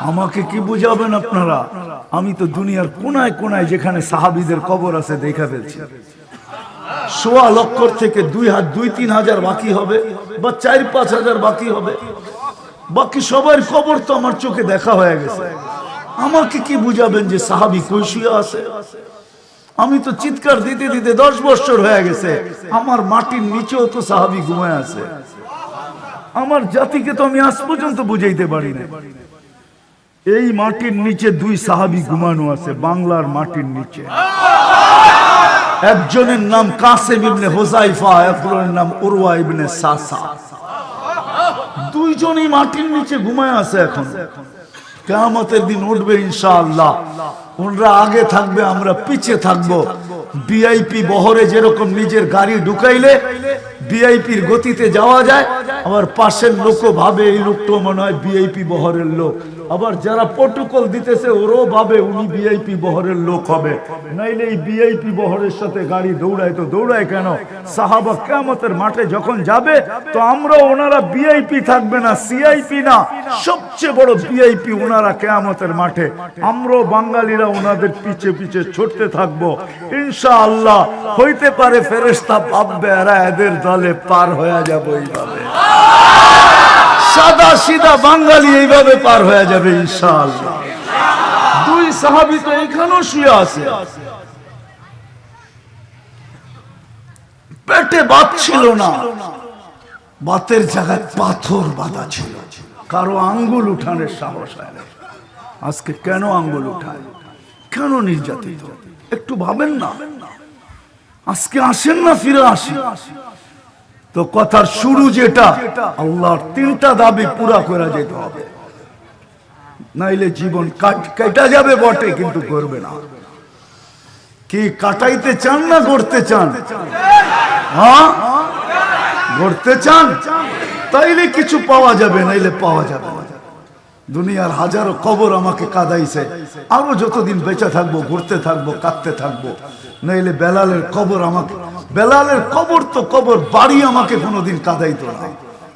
আমাকে কি বুঝাবেন আপনারা? আমি তো দুনিয়ার কোনায় কোনায় যেখানে সাহাবীদের কবর আছে দেখা ফেলছি। ১.৫ লক্ষ থেকে ২-৩ হাজার বাকি হবে, বা ৪-৫ হাজার বাকি হবে। বাকি সবার কবর তো আমার চোখে দেখা হয়ে গেছে। আমাকে কি বুঝাবেন যে সাহাবী কই শুয়ে আছে? আমি তো চিৎকার দিতে দিতে 10 বছর হয়ে গেছে। আমার মাটির নিচেও তো সাহাবী ঘুমায় আছে। আমার জাতিকে তো আমি আজ পর্যন্ত বুঝাইতে পারি না। এই মাটির নিচে 2 সাহাবী ঘুমানো আছে, বাংলার মাটির নিচে। একজনের নাম কাসেম ইবনে হুযায়ফা, একজনের নাম উরওয়া ইবনে সাসা। 2 জনই মাটির নিচে ঘুমায় আছে। এখন কিয়ামতের দিন উঠবে ইনশাআল্লাহ। ওনারা আগে থাকবে, আমরা পিছে থাকবো। ভিআইপি বহরে যেরকম নিজের গাড়ি ঢুকাইলে ভিআইপির গতিতে যাওয়া যায়, আবার পাশের লোকও ভাবে এই লোকটা মনে হয় ভিআইপি বহরের লোক। আবার যারা প্রটোকল দিতেছে ওরও ভাবে উনি ভিআইপি বহরের লোক হবে। নাইলে এই ভিআইপি বহরের সাথে গাড়ি দৌড়ায় তো দৌড়ায় কেন? সাহাবা কিয়ামতের মাঠে যখন যাবে তো আমরা, ওনারা ভিআইপি থাকবে না, সিআইপি না, সবচেয়ে বড় ভিআইপি ওনারা কিয়ামতের মাঠে। আমরাও বাঙালিরা ওনাদের পিছে পিছে ছুটতে থাকবো ইনশাআল্লাহ। হইতে পারে ফেরেশতা ভাববে এরা এদের দলে পার হয়ে যাবে। এইভাবে সাদা সিধা বাঙালি এইভাবে পার হয়ে যাবে ইনশাআল্লাহ। 2 সাহাবী তো এখানেও শুয়ে আছে। পেটে ভাত ছিল না, ভাতের জায়গায় পাথর বাঁধা ছিল। কারো আঙ্গুল উঠানোর সাহস হয় না। আজকে কেন আঙ্গুল উঠায়? কেন নির্যাতিত? একটু ভাবেন না। আজকে আসেন না, ফিরে আসি। তো কথার শুরু যেটা, আল্লাহর 3টা দাবি পুরা করে যেতে হবে, নাইলে জীবন কাটা যাবে বটে, কিন্তু করবে না। কি কাটাইতে চান না করতে চান? হ্যাঁ, করতে চান, তাইলে কিছু পাওয়া যাবে, নাইলে পাওয়া যাবে না। দুনিয়ার হাজারো কবর আমাকে কাঁদাইছে, আরো যতদিন বেঁচে থাকবো ঘুরতে থাকবো, কাঁদতে থাকবো। নাইলে বেলালের কবর আমাকে, বেলালের কবর তো কবর, বাড়ি আমাকে কোনোদিন কাঁদাইতো না।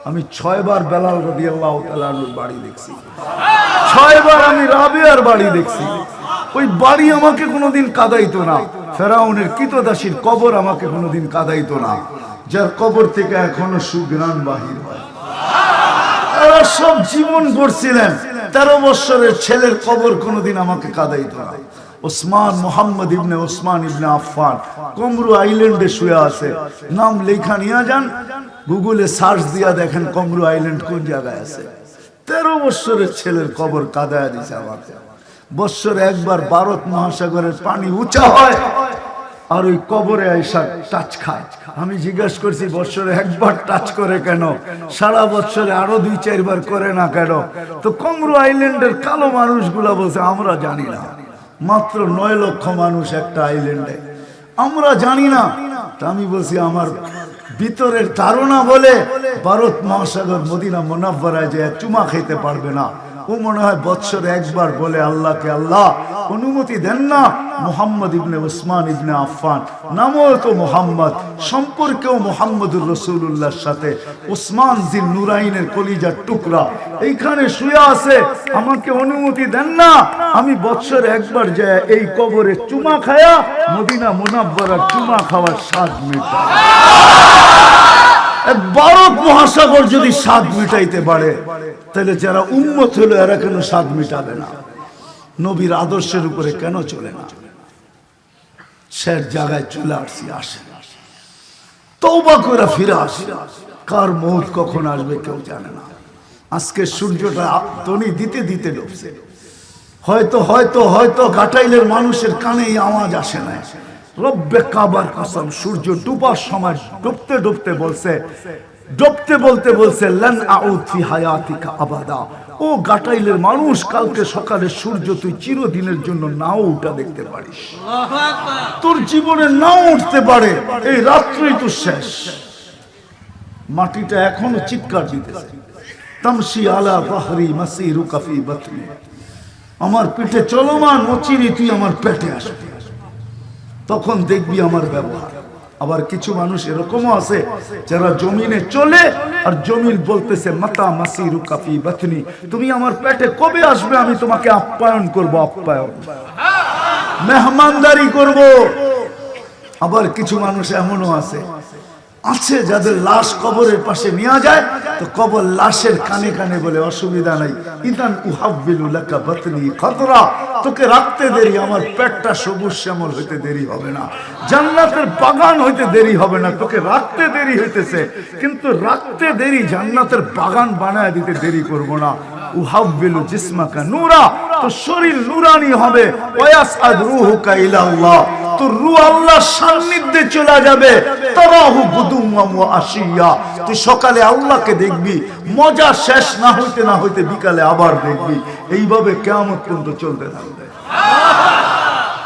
আমি 6 বার বেলাল রাদিয়াল্লাহু তাআলা আনহুর বাড়ি দেখছি, 6 বার আমি রাবিয়ার বাড়ি দেখছি। ওই বাড়ি আমাকে কোনোদিন কাঁদাইতো না। ফেরাউনের কৃতদাসীর কবর আমাকে কোনোদিন কাঁদাইতো না, যার কবর থেকে এখনো সুঘ্রাণ বাহির হয়। এরা সব জীবন করছিলেন, 13 বছরের ছেলের কবর কোনোদিন আমাকে কাঁদাইতো না। ওসমান, মোহাম্মদ ইবনে ওসমান ইবনে আফফান কমরু আইল্যান্ডে শুয়ে আছে। নাম লেখা নিয়ে যান, গুগলে সার্চ দিয়া দেখেন কমরু আইল্যান্ড কোন জায়গায় আছে। 13 বছরের ছেলের কবর কাঁদায় দিছে আমাকে। বছরে একবার ভারত মহাসাগরের পানি উঁচা হয় আর ওই কবরে আইসা টাচ খায়। আমি জিজ্ঞাসা করছি বছরে একবার টাচ করে কেন, সারা বছরে আরো 2-4 বার করে না কেন? তো কমরু আইল্যান্ডের কালো মানুষগুলা বলছে আমরা জানি না, মাত্র 9 লক্ষ মানুষ একটা আইল্যান্ডে, আমরা জানি না। তা আমি বলছি আমার ভিতরের ধারণা বলে ভারত মহাসাগর মদিনা মুনাফফারায় যে চুমা খেতে পারবে না। ও মনে হয় বছরে একবার বলে আল্লাহকে, আল্লাহ অনুমতি দেন না মুহাম্মদ ইবনে ওসমান ইবনে আফফান, নামও তো মুহাম্মদ, সম্পর্কেও মুহাম্মদুর রাসূলুল্লাহর সাথে, ওসমান জিন নুরাইনের কলিজার টুকরা এইখানে শুয়ে আছে, আমাকে অনুমতি দেন না আমি বছরে একবার যায় এই কবরে চুমা খায়া মদিনা মুনাফফারার চুমা খাওয়ার স্বাদ মেটাই। ভারত মহাসাগর যদি স্বাদ মিটাইতে পারে, তাহলে যারা উম্মত হলো এরা কেন স্বাদ মিটাবে না? নবীর আদর্শের উপরে কেন চলে না? সে জায়গায় চলে আসছি, আসে তওবা করে ফিরে আসি। কার মৌত কখন আসবে কেউ জানে না। আজকে সূর্যটা তনি দিতে দিতে ডুবছে। হয়তো হয়তো হয়তো ঘাটাইলের মানুষের কানে এই আওয়াজ আসে না। রব্বে কাবার কসম, সূর্য ডুবার সময় ডুবতে ডুবতে বলছে, ডুবতে বলতে বলছে লান আউদ ফি হায়াতিকা আবাদা। ও ঘাটাইলের মানুষ, কালকে সকালে সূর্য তুই চিরদিনের জন্য নাও উঠা দেখতে পারিস, তোর জীবনে নাও উঠতে পারে, এই রাত্রেই তো শেষ। মাটিটা এখনো চিৎকার দিতেছে, তামশি আলা বাহরি মাসিরুকা ফি বাতনি, আমার পিঠে চলমান, অচিরে তুই আমার পেটে আসবি, তখন দেখবি আমার ব্যবহার। আবার কিছু মানুষ এরকমও আছে যারা জমিনে চলে আর জমিন বলতেছে মাতা মাসিরু কাফি বাতনি, তুমি আমার পেটে কবে আসবে, আমি তোমাকে আপ্যায়ন করব, আপ্যায়ন মেহমানদারি করব। আবার কিছু মানুষ এমনও আছে যাদের লাশ কবরের পাশে নিয়ে যায় তো কবর লাশের কানে কানে বলে অসুবিধা নাই, ইদান উহাব্বিলু লাকা বাতনি খাতরা, তোকে রাখতে দেরি, আমার পেটটা সবুজ শ্যামল হইতে দেরি হবে না, জান্নাতের বাগান হইতে দেরি হবে না, তোকে রাখতে দেরি হইতেছে কিন্তু রাখতে দেরি, জান্নাতের বাগান বানায় দিতে দেরি করব না। উহাব্বিলু জিসমাকা নূরা, তো শরীর নূরানি হবে, ওয়াসআদ রূহুকা ইলা আল্লাহ, তো রূহ আল্লাহর সান্নিধ্যে চলে যাবে, তারাহু গুদুওয়া ওয়া আশিয়া, তুই সকালে আল্লাহকে দেখবি, মজা শেষ না হইতে না হইতে বিকালে আবার দেখবি, এইভাবে কিয়ামত পর্যন্ত চলতে থাকবে।